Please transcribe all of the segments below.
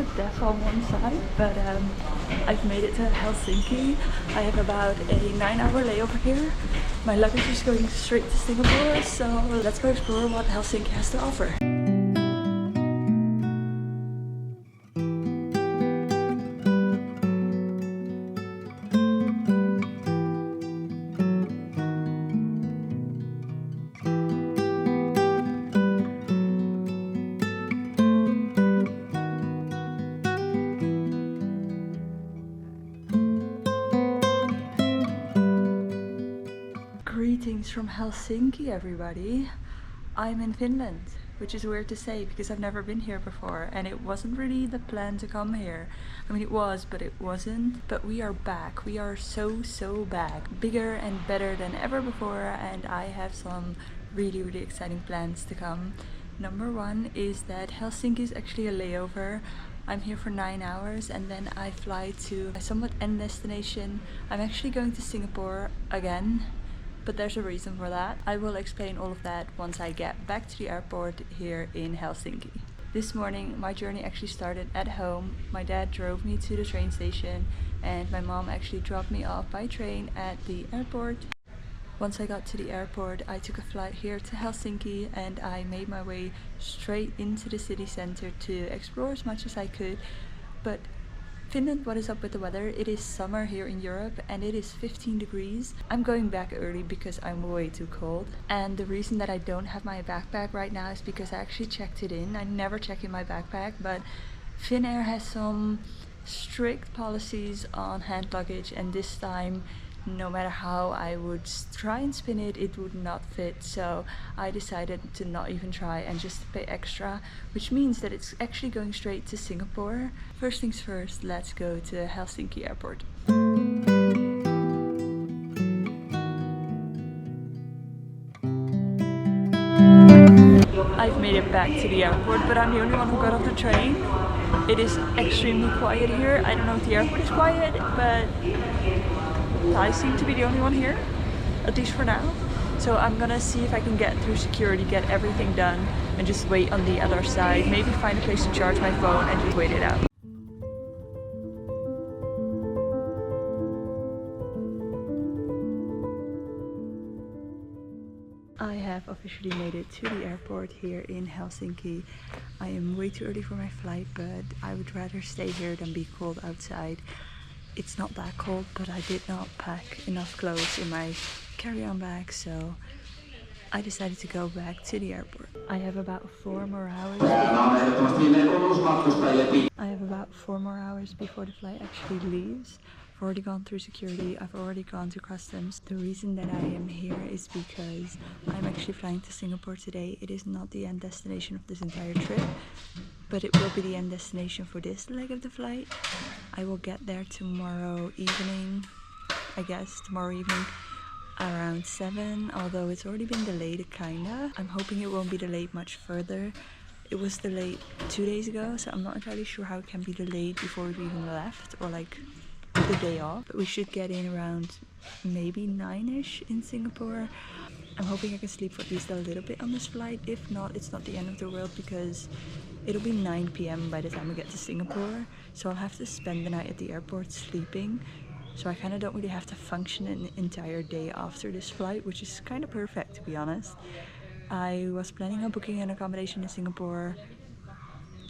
bit deaf on one side, but I've made it to Helsinki. I have about a 9-hour layover here. My luggage is going straight to Singapore, so let's go explore what Helsinki has to offer. Greetings from Helsinki, everybody. I'm in Finland, which is weird to say because I've never been here before and it wasn't really the plan to come here. I mean, it was, but it wasn't. But we are back. We are so back. Bigger and better than ever before, and I have some really exciting plans to come. Number one is that Helsinki is actually a layover. I'm here for 9 hours and then I fly to a somewhat end destination. I'm actually going to Singapore again. But there's a reason for that. I will explain all of that once I get back to the airport here in Helsinki. This morning my journey actually started at home. My dad drove me to the train station and my mom actually dropped me off by train at the airport. Once I got to the airport, I took a flight here to Helsinki and I made my way straight into the city center to explore as much as I could. But Finland, what is up with the weather? It is summer here in Europe and it is 15 degrees. I'm going back early because I'm way too cold. And the reason that I don't have my backpack right now is because I actually checked it in. I never check in my backpack, but Finnair has some strict policies on hand luggage, and this time no matter how I would try and spin it, it would not fit. So I decided to not even try and just pay extra, which means that it's actually going straight to Singapore. First things first, let's go to Helsinki airport. I've made it back to the airport, but I'm the only one who got off the train. It is extremely quiet here. I don't know if the airport is quiet, but I seem to be the only one here, at least for now. So I'm gonna see if I can get through security, get everything done, and just wait on the other side. Maybe find a place to charge my phone and just wait it out. I have officially made it to the airport here in Helsinki. I am way too early for my flight, but I would rather stay here than be cold outside. It's not that cold, but I did not pack enough clothes in my carry-on bag, so I decided to go back to the airport. I have about 4 more hours. Before the flight actually leaves. I've already gone through security, I've already gone to customs. The reason that I am here is because I'm actually flying to Singapore today. It is not the end destination of this entire trip, but it will be the end destination for this leg of the flight. I will get there tomorrow evening, I guess, around 7, although it's already been delayed kinda. I'm hoping it won't be delayed much further. It was delayed 2 days ago, so I'm not entirely sure how it can be delayed before we've even left, or like the day off. But we should get in around maybe 9ish in Singapore. I'm hoping I can sleep for at least a little bit on this flight. If not, it's not the end of the world because it'll be 9 p.m. by the time we get to Singapore. So I'll have to spend the night at the airport sleeping. So I kind of don't really have to function an entire day after this flight, which is kind of perfect, to be honest. I was planning on booking an accommodation in Singapore.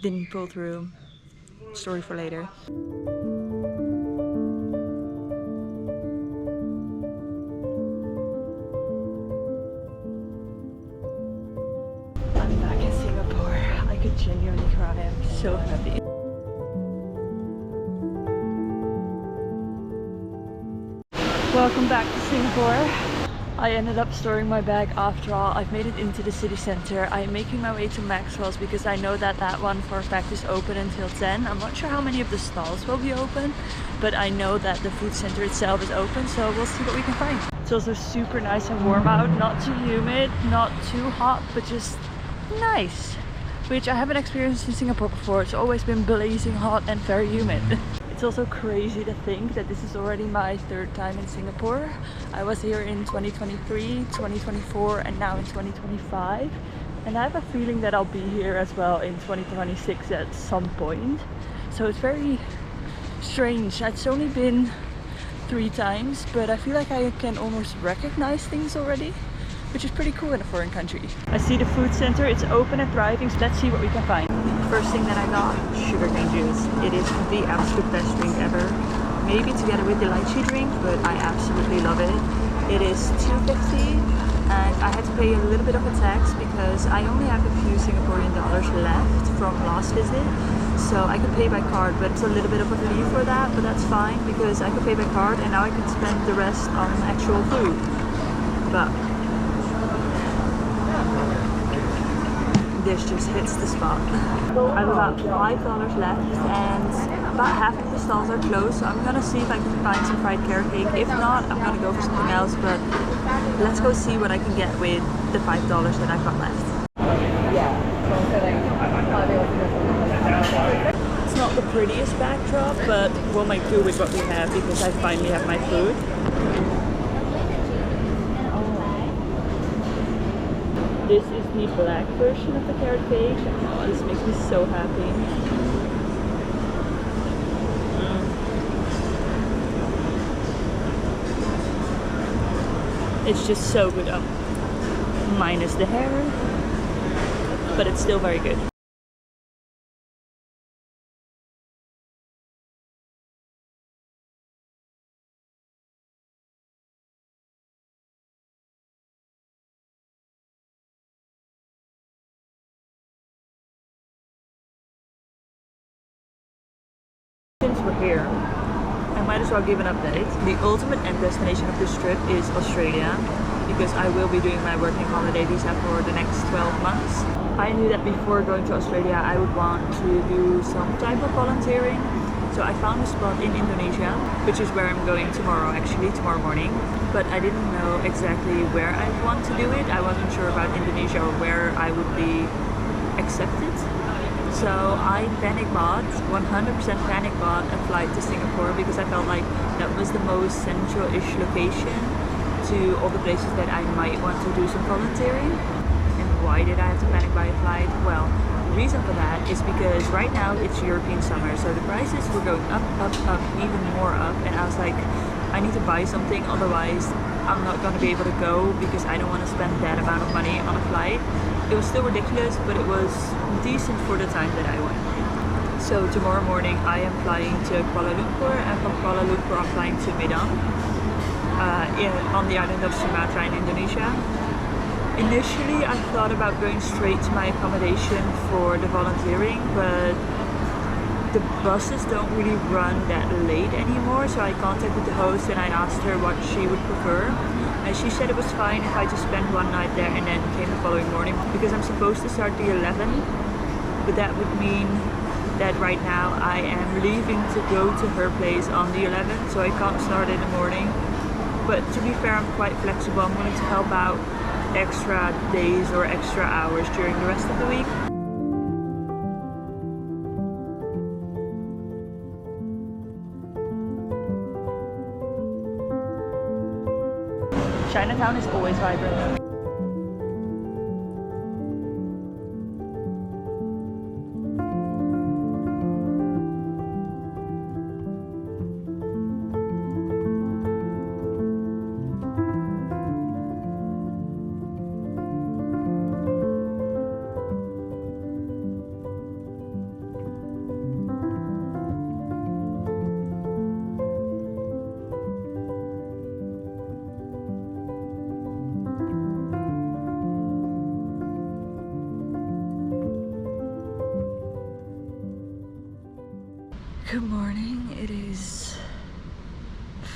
Didn't pull through. Story for later. I'm back in Singapore. I could genuinely cry. I'm so happy. Welcome back to Singapore. I ended up storing my bag after all. I've made it into the city center. I am making my way to Maxwell's because I know that that one for a fact is open until 10. I'm not sure how many of the stalls will be open, but I know that the food center itself is open, so we'll see what we can find. It's also super nice and warm out, not too humid, not too hot, but just nice, which I haven't experienced in Singapore before. It's always been blazing hot and very humid. It's also crazy to think that this is already my 3rd time in Singapore. I was here in 2023, 2024 and now in 2025. And I have a feeling that I'll be here as well in 2026 at some point. So it's very strange. It's only been 3 times, but I feel like I can almost recognize things already, which is pretty cool in a foreign country. I see the food center, it's open and thriving, so let's see what we can find. First thing that I got, sugarcane juice. It is the absolute best drink ever. Maybe together with the lychee drink, but I absolutely love it. It is $2.50 and I had to pay a little bit of a tax because I only have a few Singaporean dollars left from last visit. So I could pay by card, but it's a little bit of a fee for that, but that's fine because I could pay by card and now I can spend the rest on actual food. But this just hits the spot. I have about $5 left and about half of the stalls are closed, so I'm gonna see if I can find some fried carrot cake. If not, I'm gonna go for something else, but let's go see what I can get with the $5 that I've got left. It's not the prettiest backdrop, but we'll make do with what we have because I finally have my food. This is the black version of the carrot cake. Oh, this makes me so happy. It's just so good. Minus the hair, but it's still very good. Since we're here, I might as well give an update. The ultimate end destination of this trip is Australia, because I will be doing my working holiday visa for the next 12 months. I knew that before going to Australia I would want to do some type of volunteering. So I found a spot in Indonesia, which is where I'm going tomorrow, actually, tomorrow morning. But I didn't know exactly where I want to do it. I wasn't sure about Indonesia or where I would be accepted. So I panic bought, 100% panic bought a flight to Singapore because I felt like that was the most central-ish location to all the places that I might want to do some volunteering. And why did I have to panic buy a flight? Well, the reason for that is because right now it's European summer, so the prices were going up, even more up, and I was like, I need to buy something, otherwise I'm not going to be able to go because I don't want to spend that amount of money on a flight. It was still ridiculous, but it was decent for the time that I went. So tomorrow morning I am flying to Kuala Lumpur, and from Kuala Lumpur I'm flying to Medan on the island of Sumatra in Indonesia. Initially I thought about going straight to my accommodation for the volunteering, but the buses don't really run that late anymore, so I contacted the host and I asked her what she would prefer. And she said it was fine if I just spent one night there and then came the following morning, because I'm supposed to start the 11th, but that would mean that right now I am leaving to go to her place on the 11th, so I can't start in the morning. But to be fair, I'm quite flexible. I'm willing to help out extra days or extra hours during the rest of the week. Chinatown is always vibrant. Good morning, it is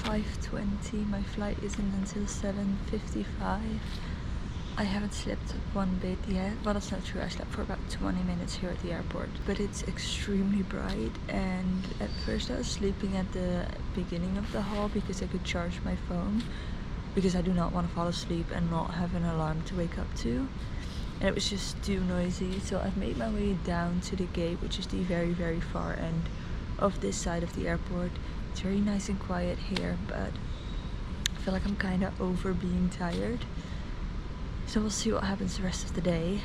5:20, my flight isn't until 7:55. I haven't slept one bit yet. Well, that's not true, I slept for about 20 minutes here at the airport. But it's extremely bright, and at first I was sleeping at the beginning of the hall because I could charge my phone, because I do not want to fall asleep and not have an alarm to wake up to. And it was just too noisy, so I've made my way down to the gate, which is the very, very far end of this side of the airport. It's very nice and quiet here, but I feel like I'm kind of over being tired. So we'll see what happens the rest of the day.